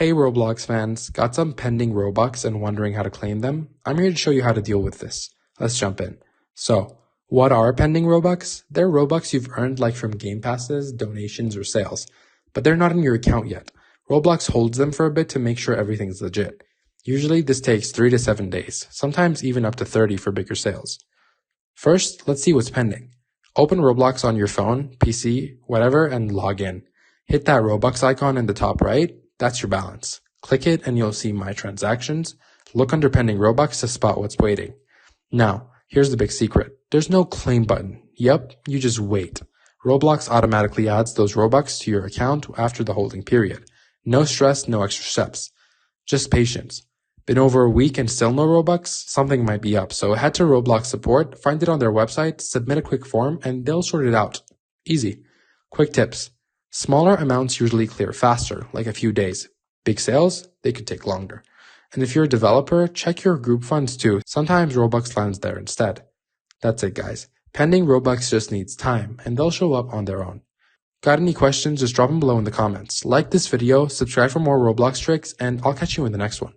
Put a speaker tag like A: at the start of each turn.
A: Hey Roblox fans, got some pending Robux and wondering how to claim them? I'm here to show you how to deal with this. Let's jump in. So, what are pending Robux? They're Robux you've earned like from game passes, donations, or sales, but they're not in your account yet. Roblox holds them for a bit to make sure everything's legit. Usually this takes 3 to 7 days, sometimes even up to 30 for bigger sales. First, let's see what's pending. Open Roblox on your phone, PC, whatever, and log in. Hit that Robux icon in the top right. That's your balance. Click it and you'll see My Transactions. Look under Pending Robux to spot what's waiting. Now, here's the big secret. There's no claim button. Yep, you just wait. Roblox automatically adds those Robux to your account after the holding period. No stress, no extra steps. Just patience. Been over a week and still no Robux? Something might be up, so head to Roblox support, find it on their website, submit a quick form, and they'll sort it out. Easy. Quick tips. Smaller amounts usually clear faster, like a few days. Big sales, they could take longer. And if you're a developer, check your group funds too. Sometimes Robux lands there instead. That's it, guys. Pending Robux just needs time, and they'll show up on their own. Got any questions? Just drop them below in the comments. Like this video, subscribe for more Roblox tricks, and I'll catch you in the next one.